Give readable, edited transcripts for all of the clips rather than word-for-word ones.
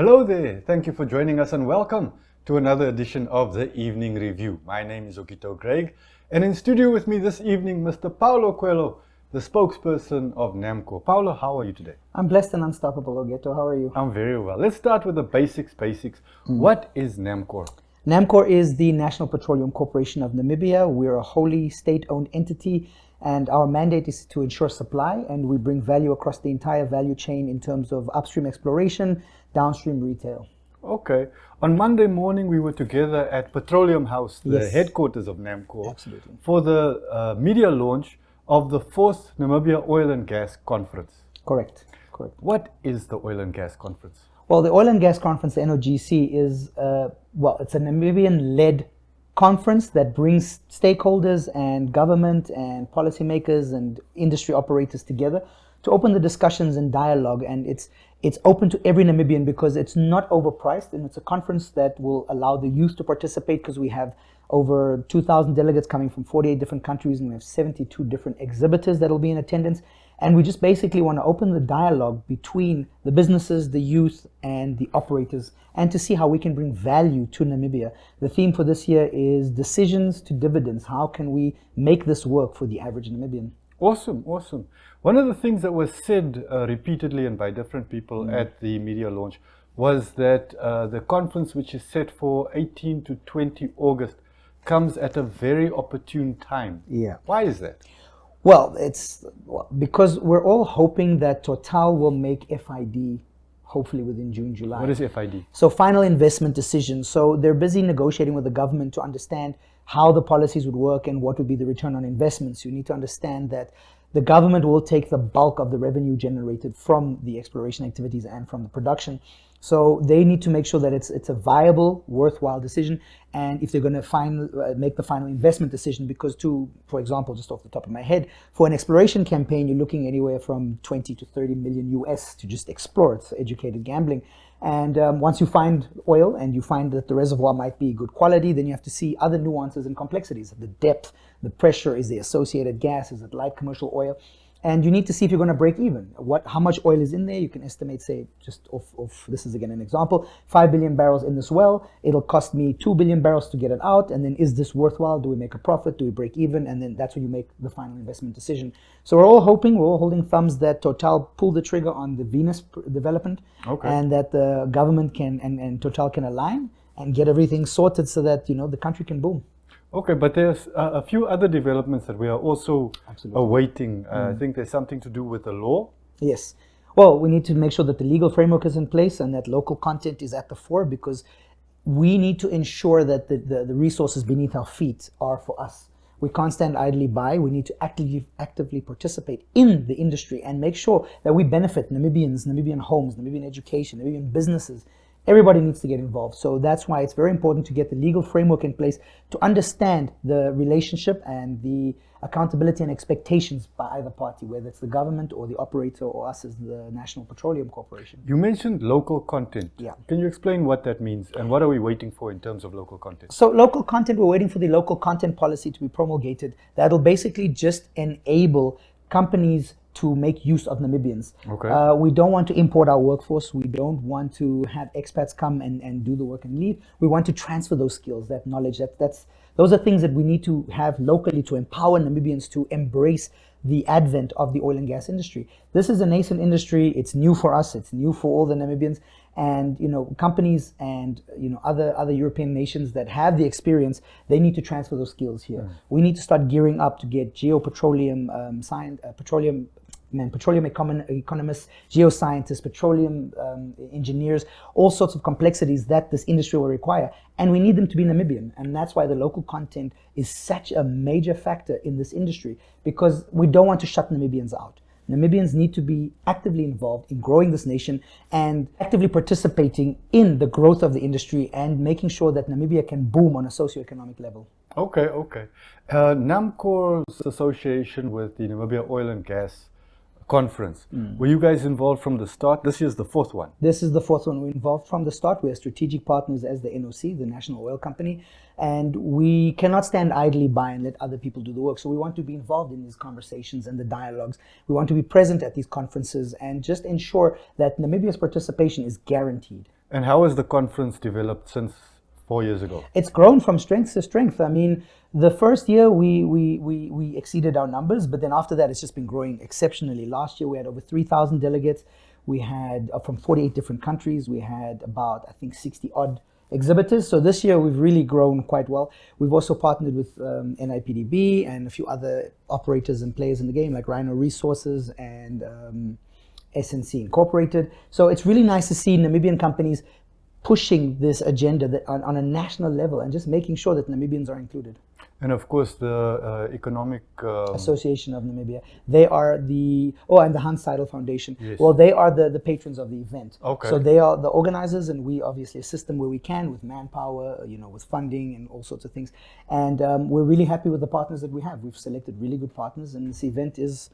Hello there, thank you for joining us and welcome to another edition of the Evening Review. My name is Okito Greg, and in studio with me this evening, Mr. Paulo Coelho, the spokesperson of Namcor. Paulo, how are you today? I'm blessed and unstoppable, Ogeto. How are you? I'm very well. Let's start with the basics. What is Namcor? Namcor is the National Petroleum Corporation of Namibia. We're a wholly state-owned entity, and our mandate is to ensure supply, and we bring value across the entire value chain in terms of upstream exploration, downstream retail. Okay. On Monday morning, we were together at Petroleum House, the Yes. headquarters of Namcor, Absolutely. for the media launch of the 4th Namibia Oil and Gas Conference. Correct. What is the Oil and Gas Conference? Well, the Oil and Gas Conference, the NOGC, is it's a Namibian-led conference that brings stakeholders and government and policymakers and industry operators together to open the discussions and dialogue. And it's open to every Namibian because it's not overpriced, and it's a conference that will allow the youth to participate because we have over 2,000 delegates coming from 48 different countries, and we have 72 different exhibitors that will be in attendance. And we just basically want to open the dialogue between the businesses, the youth, and the operators, and to see how we can bring value to Namibia. The theme for this year is decisions to dividends. How can we make this work for the average Namibian? Awesome. One of the things that was said repeatedly and by different people at the media launch was that the conference, which is set for 18 to 20 August, comes at a very opportune time. Yeah. Why is that? Well, because we're all hoping that Total will make FID hopefully within June, July. What is FID? So final investment decision. So they're busy negotiating with the government to understand how the policies would work and what would be the return on investments. You need to understand that the government will take the bulk of the revenue generated from the exploration activities and from the production. So they need to make sure that it's a viable, worthwhile decision. And if they're going to make the final investment decision, because for example, just off the top of my head, for an exploration campaign, you're looking anywhere from 20 to 30 million US to just explore. It's educated gambling. And once you find oil and you find that the reservoir might be good quality, then you have to see other nuances and complexities. The depth, the pressure, is the associated gas, is it light commercial oil? And you need to see if you're going to break even. How much oil is in there? You can estimate, say, just off this is again an example, 5 billion barrels in this well. It'll cost me 2 billion barrels to get it out. And then is this worthwhile? Do we make a profit? Do we break even? And then that's when you make the final investment decision. So we're all holding thumbs that Total pull the trigger on the Venus development. Okay. And that the government can and Total can align and get everything sorted so that, the country can boom. Okay, but there's a few other developments that we are also awaiting. I think there's something to do with the law. Yes. Well, we need to make sure that the legal framework is in place and that local content is at the fore, because we need to ensure that the resources beneath our feet are for us. We can't stand idly by. We need to actively participate in the industry and make sure that we benefit Namibians, Namibian homes, Namibian education, Namibian businesses. Everybody needs to get involved. So that's why it's very important to get the legal framework in place to understand the relationship and the accountability and expectations by either party, whether it's the government or the operator or us as the National Petroleum Corporation. You mentioned local content. Yeah. Can you explain what that means and what are we waiting for in terms of local content? So local content, we're waiting for the local content policy to be promulgated. That'll basically just enable companies to make use of Namibians. Okay. We don't want to import our workforce. We don't want to have expats come and do the work and leave. We want to transfer those skills, that knowledge. Those are things that we need to have locally to empower Namibians to embrace the advent of the oil and gas industry. This is a nascent industry. It's new for us. It's new for all the Namibians. And companies and other European nations that have the experience, they need to transfer those skills here. We need to start gearing up to get petroleum economists, geoscientists, petroleum engineers, all sorts of complexities that this industry will require. And we need them to be Namibian. And that's why the local content is such a major factor in this industry, because we don't want to shut Namibians out. Namibians need to be actively involved in growing this nation and actively participating in the growth of the industry and making sure that Namibia can boom on a socioeconomic level. Okay. Namcor's association with the Namibia Oil and Gas Conference. Were you guys involved from the start? This is the 4th one. This is the 4th one. We're involved from the start. We are strategic partners as the NOC, the National Oil Company, and we cannot stand idly by and let other people do the work. So we want to be involved in these conversations and the dialogues. We want to be present at these conferences and just ensure that Namibia's participation is guaranteed. And how has the conference developed since 4 years ago? It's grown from strength to strength. I mean, the first year we exceeded our numbers, but then after that, it's just been growing exceptionally. Last year, we had over 3,000 delegates. We had from 48 different countries. We had about, I think, 60 odd exhibitors. So this year, we've really grown quite well. We've also partnered with NIPDB and a few other operators and players in the game, like Rhino Resources and SNC Incorporated. So it's really nice to see Namibian companies pushing this agenda that on a national level and just making sure that Namibians are included. And of course, the Economic Association of Namibia. They are and the Hans Seidel Foundation. Yes. Well, they are the patrons of the event. Okay. So they are the organizers, and we obviously assist them where we can with manpower, with funding and all sorts of things. And we're really happy with the partners that we have. We've selected really good partners, and this event is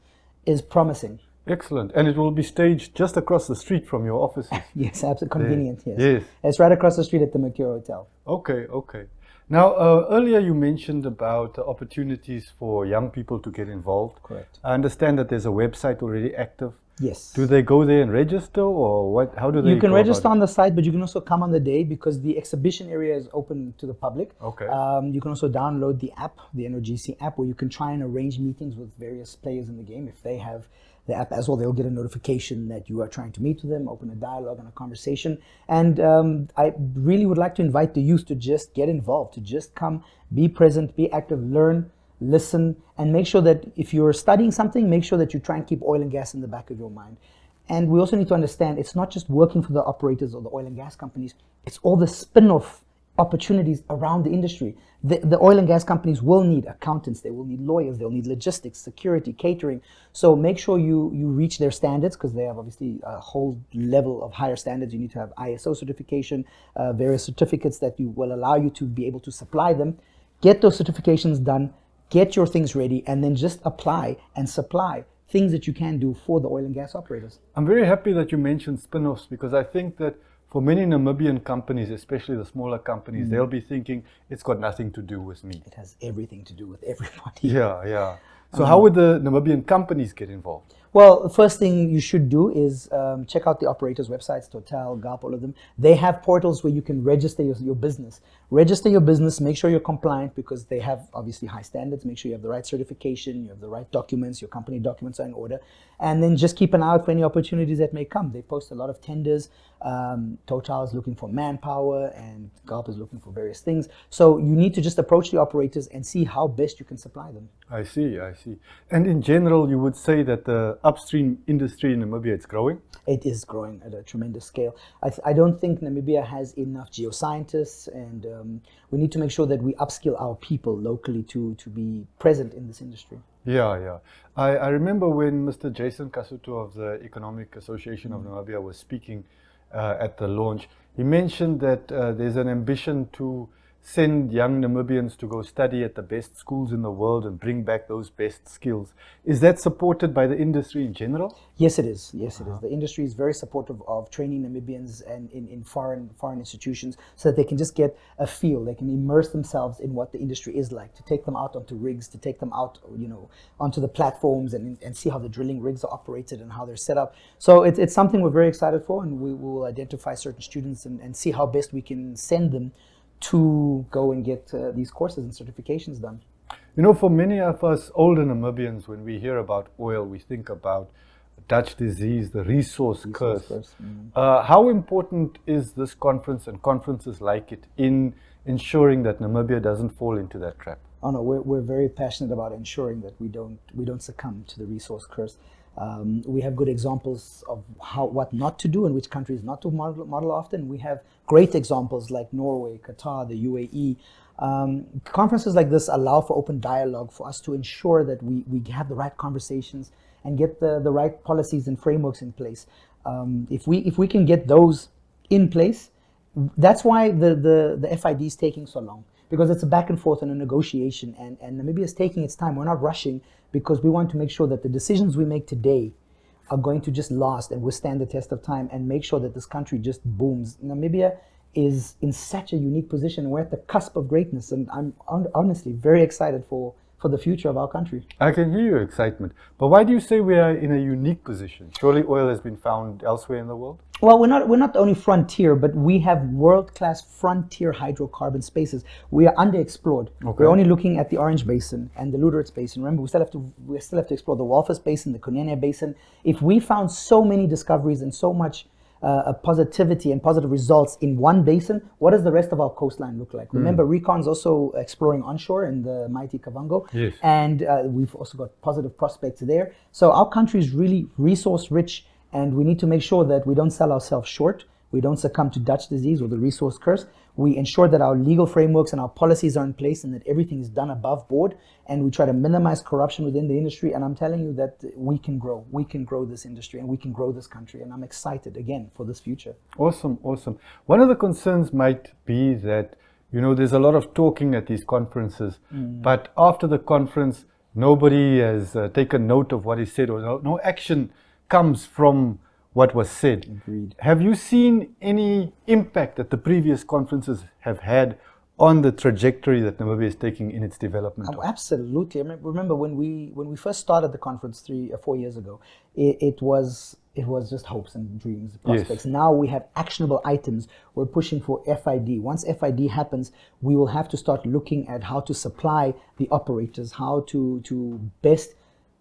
promising. Excellent. And it will be staged just across the street from your offices. Yes, absolutely convenient. Yes. Yes. It's right across the street at the Namcor Hotel. Okay, okay. Now, earlier you mentioned about opportunities for young people to get involved. Correct. I understand that there's a website already active. Yes. Do they go there and register, or what? How do they? You can go register about on the site, but you can also come on the day because the exhibition area is open to the public. Okay. You can also download the app, the NOGC app, where you can try and arrange meetings with various players in the game. If they have the app as well, they'll get a notification that you are trying to meet with them, open a dialogue and a conversation. And I really would like to invite the youth to just get involved, to just come, be present, be active, learn, listen, and make sure that if you're studying something, make sure that you try and keep oil and gas in the back of your mind. And we also need to understand it's not just working for the operators or the oil and gas companies, it's all the spin-off opportunities around the industry. The oil and gas companies will need accountants, they will need lawyers, they'll need logistics, security, catering. So make sure you reach their standards, because they have obviously a whole level of higher standards. You need to have ISO certification, various certificates that will allow you to be able to supply them. Get those certifications done, get your things ready, and then just apply and supply things that you can do for the oil and gas operators. I'm very happy that you mentioned spin-offs, because I think that for many Namibian companies, especially the smaller companies, they'll be thinking it's got nothing to do with me. It has everything to do with everybody. Yeah, yeah. So how would the Namibian companies get involved? Well, the first thing you should do is check out the operators' websites, Total, GAP, all of them. They have portals where you can register your business. Register your business, make sure you're compliant, because they have obviously high standards. Make sure you have the right certification, you have the right documents, your company documents are in order. And then just keep an eye out for any opportunities that may come. They post a lot of tenders. Total is looking for manpower, and GAP is looking for various things. So you need to just approach the operators and see how best you can supply them. I see, I see. And in general, you would say that the upstream industry in Namibia, it's growing? It is growing at a tremendous scale. I don't think Namibia has enough geoscientists, and we need to make sure that we upskill our people locally to be present in this industry. Yeah, yeah. I remember when Mr. Jason Kasuto of the Economic Association of Namibia was speaking at the launch. He mentioned that there's an ambition to send young Namibians to go study at the best schools in the world and bring back those best skills. Is that supported by the industry in general? Yes, it is. Yes, it is. The industry is very supportive of training Namibians and in foreign institutions, so that they can just get a feel. They can immerse themselves in what the industry is like, to take them out onto rigs, to take them out, onto the platforms and see how the drilling rigs are operated and how they're set up. So it's something we're very excited for, and we will identify certain students and see how best we can send them to go and get these courses and certifications done. For many of us older Namibians, when we hear about oil, we think about Dutch disease, the resource curse. How important is this conference and conferences like it in ensuring that Namibia doesn't fall into that trap? Oh no, we're very passionate about ensuring that we don't succumb to the resource curse. We have good examples of what not to do and which countries not to model after. And we have great examples like Norway, Qatar, the UAE. Conferences like this allow for open dialogue, for us to ensure that we have the right conversations and get the right policies and frameworks in place. If we can get those in place, that's why the FID is taking so long, because it's a back and forth and a negotiation, and Namibia is taking its time. We're not rushing, because we want to make sure that the decisions we make today are going to just last and withstand the test of time, and make sure that this country just booms. Namibia is in such a unique position. We're at the cusp of greatness, and I'm honestly very excited for for the future of our country. I can hear your excitement. But why do you say we are in a unique position? Surely oil has been found elsewhere in the world? Well, we're not the only frontier, but we have world-class frontier hydrocarbon spaces. We are underexplored. Okay. We're only looking at the Orange Basin and the Lüderitz Basin. Remember, we still have to explore the Walvis Basin, the Kunene Basin. If we found so many discoveries and so much positivity and positive results in one basin, what does the rest of our coastline look like? Remember, Recon's also exploring onshore in the mighty Kavango, Yes. and we've also got positive prospects there. So our country is really resource rich, and we need to make sure that we don't sell ourselves short. We don't succumb to Dutch disease or the resource curse. We ensure that our legal frameworks and our policies are in place and that everything is done above board. And we try to minimize corruption within the industry. And I'm telling you that we can grow. We can grow this industry and we can grow this country. And I'm excited, again, for this future. Awesome, awesome. One of the concerns might be that, there's a lot of talking at these conferences, but after the conference, nobody has taken note of what is said, or no action comes from what was said. Agreed. Have you seen any impact that the previous conferences have had on the trajectory that Namibia is taking in its development? Oh, absolutely. I remember when we first started the conference 3 or 4 years ago, it was just hopes and dreams, prospects. Yes. Now we have actionable items. We're pushing for FID. Once FID happens, we will have to start looking at how to supply the operators, how to best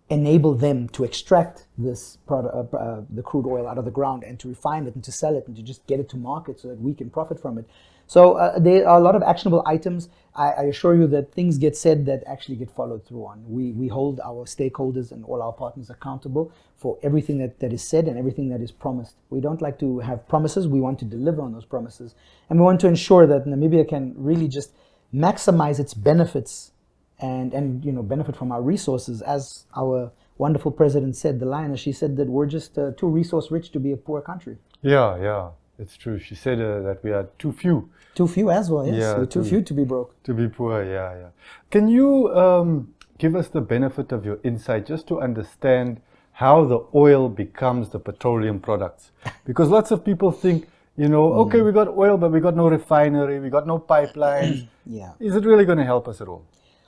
enable them to extract this product, the crude oil out of the ground, and to refine it and to sell it and to just get it to market so that we can profit from it. So there are a lot of actionable items. I assure you that things get said that actually get followed through on. We hold our stakeholders and all our partners accountable for everything that is said and everything that is promised. We don't like to have promises. We want to deliver on those promises. And we want to ensure that Namibia can really just maximize its benefits and benefit from our resources. As our wonderful president said, the lioness, she said that we're just too resource rich to be a poor country. Yeah, it's true. She said that we are too few. Too few as well, yes. Yeah, We're too few to be broke. To be poor, yeah. Can you give us the benefit of your insight just to understand how the oil becomes the petroleum products? Because lots of people think, okay, we got oil, but we got no refinery, we got no pipelines. Yeah. Is it really going to help us at all?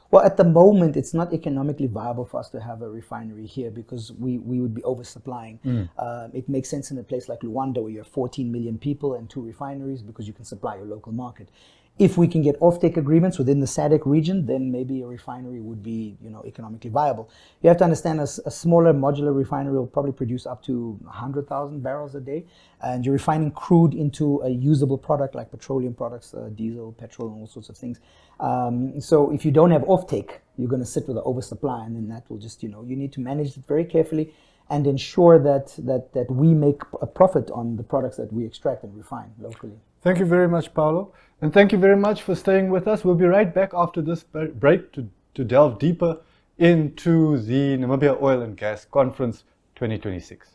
Well, at the moment, it's not economically viable for us to have a refinery here because we would be oversupplying. It makes sense in a place like Luanda where you have 14 million people and 2 refineries because you can supply your local market. If we can get offtake agreements within the SADC region, then maybe a refinery would be, economically viable. You have to understand a smaller modular refinery will probably produce up to 100,000 barrels a day, and you're refining crude into a usable product like petroleum products, diesel, petrol, and all sorts of things. So if you don't have offtake, you're going to sit with an oversupply, and then that will just, you need to manage it very carefully and ensure that we make a profit on the products that we extract and refine locally. Thank you very much, Paulo. And thank you very much for staying with us. We'll be right back after this break to delve deeper into the Namibia Oil and Gas Conference 2026.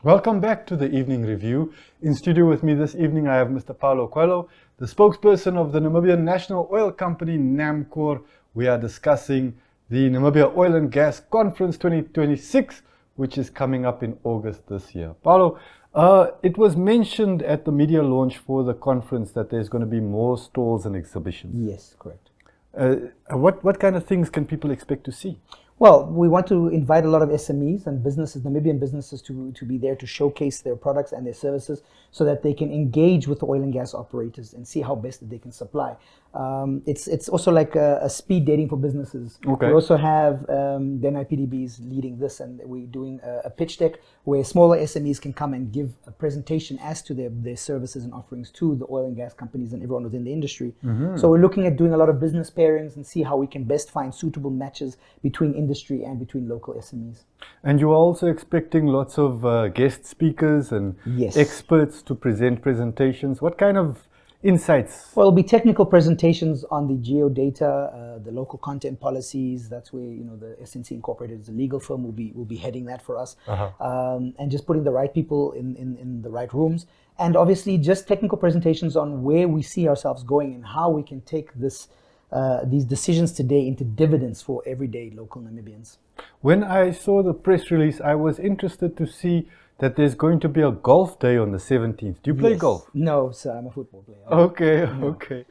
Welcome back to the Evening Review. In studio with me this evening I have Mr. Paulo Coelho, the spokesperson of the Namibian National Oil Company, Namcor. We are discussing the Namibia Oil and Gas Conference 2026, which is coming up in August this year. Paulo, it was mentioned at the media launch for the conference that there's going to be more stalls and exhibitions. Yes, correct. What kind of things can people expect to see? Well, we want to invite a lot of SMEs and businesses, Namibian businesses, to be there to showcase their products and their services so that they can engage with the oil and gas operators and see how best that they can supply. It's also like a speed dating for businesses. Okay. We also have the NIPDBs leading this, and we're doing a pitch deck where smaller SMEs can come and give a presentation as to their services and offerings to the oil and gas companies and everyone within the industry. Mm-hmm. So we're looking at doing a lot of business pairings and see how we can best find suitable matches between industry and between local SMEs. And you're also expecting lots of guest speakers and Yes. experts to present presentations. What kind of insights? Well, it'll be technical presentations on the geodata, the local content policies. That's where the SNC Incorporated as a legal firm will be heading that for us, and just putting the right people in the right rooms, and obviously just technical presentations on where we see ourselves going and how we can take these decisions today into dividends for everyday local Namibians. When I saw the press release, I was interested to see that there's going to be a golf day on the 17th. Do you play golf? No, sir, I'm a football player. Okay, okay.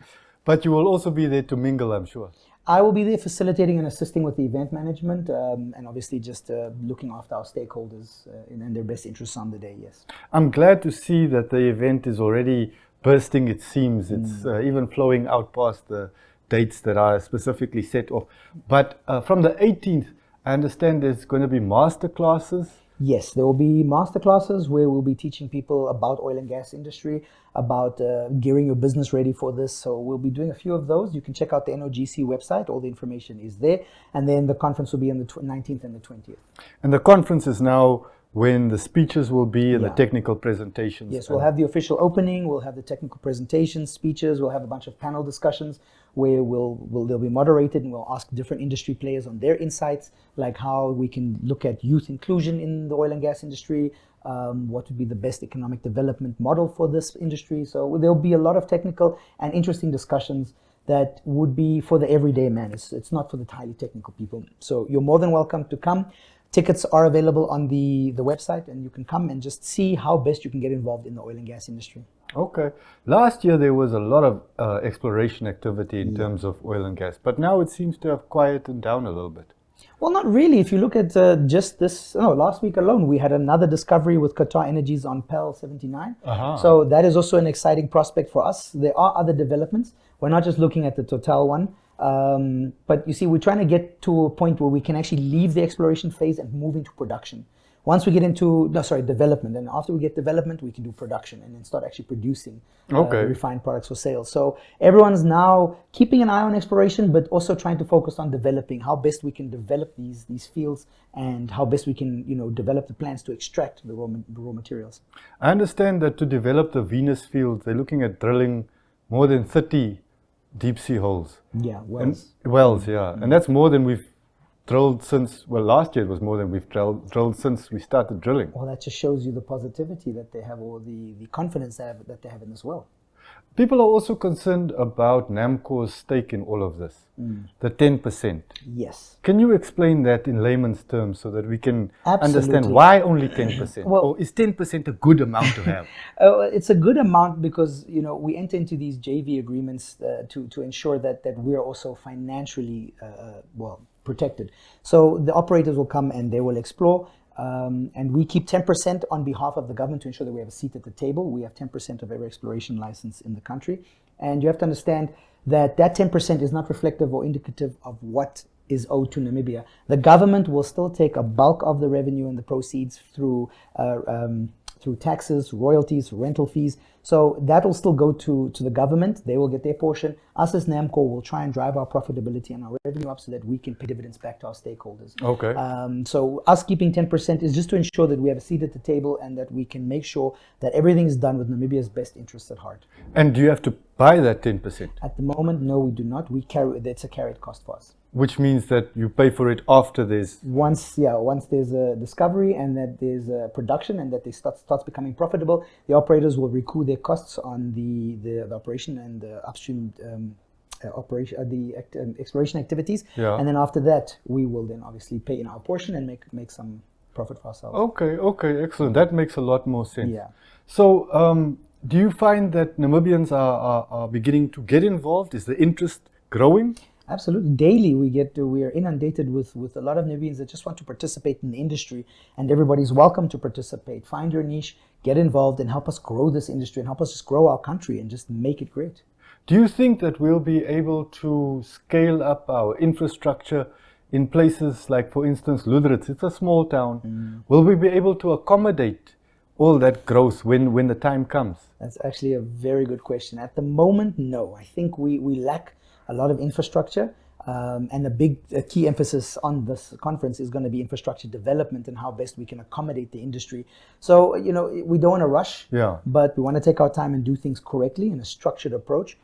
But you will also be there to mingle, I'm sure. I will be there facilitating and assisting with the event management, and obviously just looking after our stakeholders and their best interests on the day, yes. I'm glad to see that the event is already bursting its seams. It's even flowing out past the dates that are specifically set off. But from the 18th, I understand there's going to be master classes. Yes, there will be master classes where we'll be teaching people about oil and gas industry, about gearing your business ready for this. So we'll be doing a few of those. You can check out the NOGC website. All the information is there. And then the conference will be on the 19th and the 20th. And the conference is now when the speeches will be and the technical presentations. Yes, we'll have the official opening. We'll have the technical presentations, speeches. We'll have a bunch of panel discussions where they'll be moderated, and we'll ask different industry players on their insights, like how we can look at youth inclusion in the oil and gas industry, what would be the best economic development model for this industry. So there'll be a lot of technical and interesting discussions that would be for the everyday man. It's not for the highly technical people. So you're more than welcome to come. Tickets are available on the website, and you can come and just see how best you can get involved in the oil and gas industry. Okay. Last year there was a lot of exploration activity in terms of oil and gas, but now it seems to have quieted down a little bit. Well, not really. If you look at just last week alone, we had another discovery with Qatar Energies on PEL 79. So that is also an exciting prospect for us. There are other developments. We're not just looking at the Total one. But you see, we're trying to get to a point where we can actually leave the exploration phase and move into production. Once we get into development, and after we get development, we can do production and then start actually producing refined products for sale. So everyone's now keeping an eye on exploration, but also trying to focus on developing how best we can develop these fields and how best we can develop the plans to extract the raw materials. I understand that to develop the Venus fields, they're looking at drilling more than 30 deep sea holes. Yeah, wells. And that's more than we've drilled since, last year it was more than we've drilled since we started drilling. Well, that just shows you the positivity that they have, or the confidence that they have in this well. People are also concerned about Namcor's stake in all of this, the 10%. Yes. Can you explain that in layman's terms so that we can Absolutely. understand why only 10%? Or is 10% a good amount to have? It's a good amount because we enter into these JV agreements to ensure that we are also financially protected. So the operators will come and they will explore. And we keep 10% on behalf of the government to ensure that we have a seat at the table. We have 10% of every exploration license in the country. And you have to understand that 10% is not reflective or indicative of what is owed to Namibia. The government will still take a bulk of the revenue and the proceeds through taxes, royalties, rental fees. So that will still go to the government. They will get their portion. Us as Namcor will try and drive our profitability and our revenue up so that we can pay dividends back to our stakeholders. Okay. So us keeping 10% is just to ensure that we have a seat at the table and that we can make sure that everything is done with Namibia's best interests at heart. And do you have to buy that 10%? At the moment, no, we do not. It's a carried cost for us. Which means that you pay for it after there's... Once there's a discovery and that there's a production and that they starts becoming profitable, the operators will recoup their costs on the operation and the upstream exploration activities. Yeah. And then after that, we will then obviously pay in our portion and make some profit for ourselves. Okay, excellent. That makes a lot more sense. Yeah. So, do you find that Namibians are beginning to get involved? Is the interest growing? Absolutely. Daily we are inundated with a lot of Namibians that just want to participate in the industry, and everybody's welcome to participate. Find your niche, get involved, and help us grow this industry and help us just grow our country and just make it great. Do you think that we'll be able to scale up our infrastructure in places like, for instance, Lüderitz? It's a small town. Will we be able to accommodate all that growth when the time comes? That's actually a very good question. At the moment, no. I think we lack a lot of infrastructure. And a key emphasis on this conference is going to be infrastructure development and how best we can accommodate the industry. So, we don't want to rush, but we want to take our time and do things correctly in a structured approach.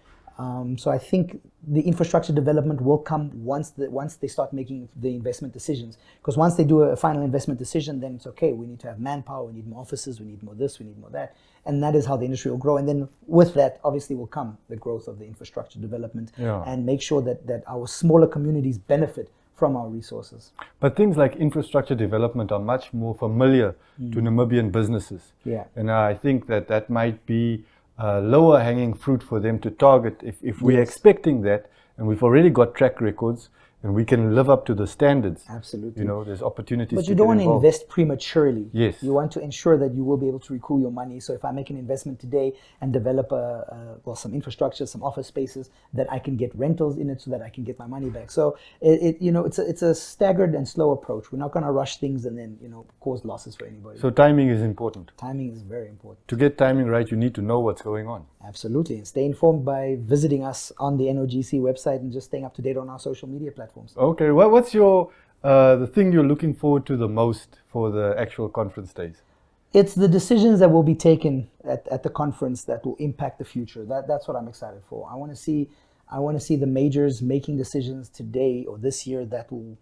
So I think the infrastructure development will come once they start making the investment decisions. Because once they do a final investment decision, then it's okay. We need to have manpower, we need more offices, we need more this, we need more that. And that is how the industry will grow. And then with that, obviously, will come the growth of the infrastructure development and make sure that our smaller communities benefit from our resources. But things like infrastructure development are much more familiar to Namibian businesses. Yeah. And I think that might be lower hanging fruit for them to target if we're expecting that, and we've already got track records and we can live up to the standards. Absolutely. There's opportunities. But you don't want to invest prematurely. Yes. You want to ensure that you will be able to recoup your money. So if I make an investment today and develop some infrastructure, some office spaces, that I can get rentals in it so that I can get my money back. So it's a staggered and slow approach. We're not going to rush things and then cause losses for anybody. So timing is important. Timing is very important. To get timing right, you need to know what's going on. Absolutely. And stay informed by visiting us on the NOGC website and just staying up to date on our social media platforms. Okay. Well, what's your the thing you're looking forward to the most for the actual conference days? It's the decisions that will be taken at the conference that will impact the future. That's what I'm excited for. I want to see the majors making decisions today or this year that will,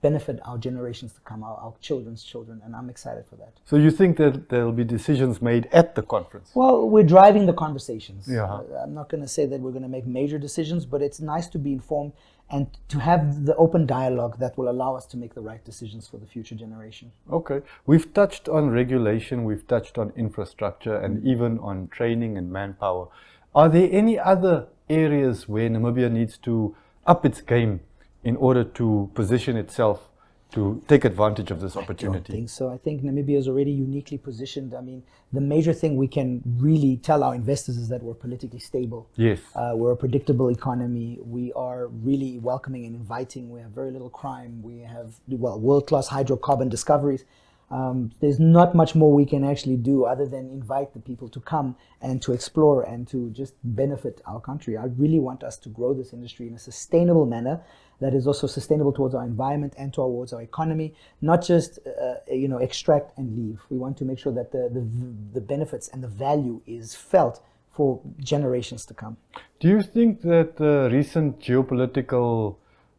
benefit our generations to come, our children's children, and I'm excited for that. So you think that there'll be decisions made at the conference? Well, we're driving the conversations. Yeah. I'm not going to say that we're going to make major decisions, but it's nice to be informed and to have the open dialogue that will allow us to make the right decisions for the future generation. Okay. We've touched on regulation, we've touched on infrastructure, and even on training and manpower. Are there any other areas where Namibia needs to up its game in order to position itself to take advantage of this opportunity? I don't think so. I think Namibia is already uniquely positioned. I mean, the major thing we can really tell our investors is that we're politically stable. Yes. We're a predictable economy. We are really welcoming and inviting. We have very little crime. We have, world-class hydrocarbon discoveries. There's not much more we can actually do other than invite the people to come and to explore and to just benefit our country. I really want us to grow this industry in a sustainable manner that is also sustainable towards our environment and towards our economy, not just extract and leave. We want to make sure that the benefits and the value is felt for generations to come. Do you think that the recent geopolitical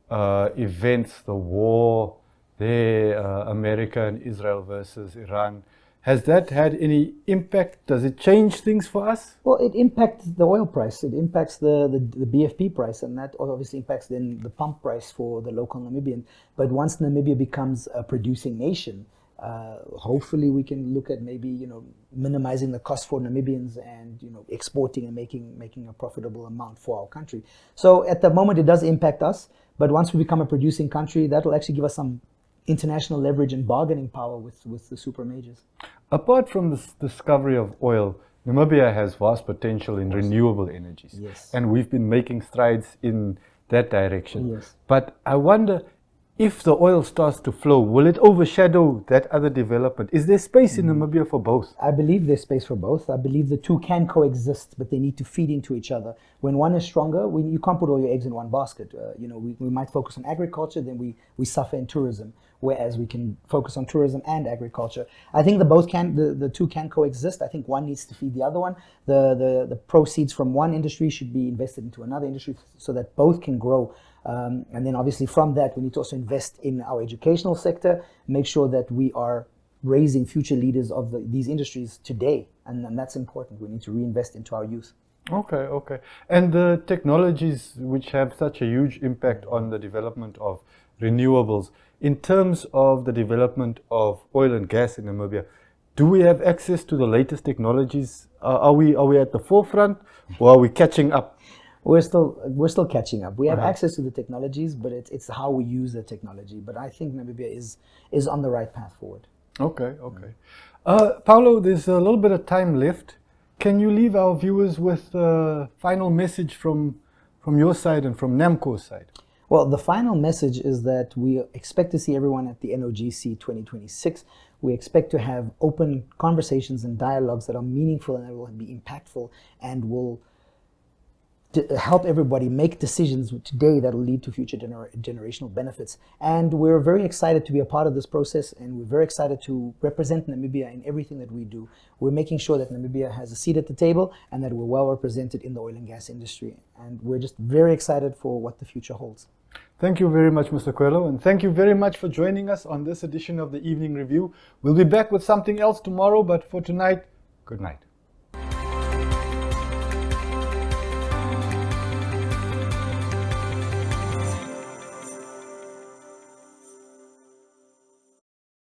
events, the war there, America and Israel versus Iran, has that had any impact? Does it change things for us? Well, it impacts the oil price. It impacts the BFP price, and that obviously impacts then the pump price for the local Namibian. But once Namibia becomes a producing nation, hopefully we can look at maybe minimizing the cost for Namibians and exporting and making a profitable amount for our country. So at the moment it does impact us, but once we become a producing country, that will actually give us some international leverage and bargaining power with the super majors. Apart from the discovery of oil, Namibia has vast potential in renewable energies. Yes. And we've been making strides in that direction. Yes. But I wonder, if the oil starts to flow, will it overshadow that other development? Is there space in Namibia for both? I believe there's space for both. I believe the two can coexist, but they need to feed into each other. When one is stronger, you can't put all your eggs in one basket. We might focus on agriculture, then we suffer in tourism, whereas we can focus on tourism and agriculture. I think the two can coexist. I think one needs to feed the other one. The proceeds from one industry should be invested into another industry so that both can grow. And then obviously from that, we need to also invest in our educational sector, make sure that we are raising future leaders of these industries today. And that's important. We need to reinvest into our youth. Okay. And the technologies which have such a huge impact on the development of renewables, in terms of the development of oil and gas in Namibia, do we have access to the latest technologies? Are we at the forefront, or are we catching up? We're still catching up. We have access to the technologies, but it's how we use the technology. But I think Namibia is on the right path forward. Okay. Paulo, there's a little bit of time left. Can you leave our viewers with a final message from your side and from Namcor's side? Well, the final message is that we expect to see everyone at the NOGC 2026. We expect to have open conversations and dialogues that are meaningful and that will be impactful and will help everybody make decisions today that will lead to future generational benefits. And we're very excited to be a part of this process, and we're very excited to represent Namibia in everything that we do. We're making sure that Namibia has a seat at the table and that we're well represented in the oil and gas industry. And we're just very excited for what the future holds. Thank you very much, Mr. Coelho, and thank you very much for joining us on this edition of the Evening Review. We'll be back with something else tomorrow, but for tonight, good night.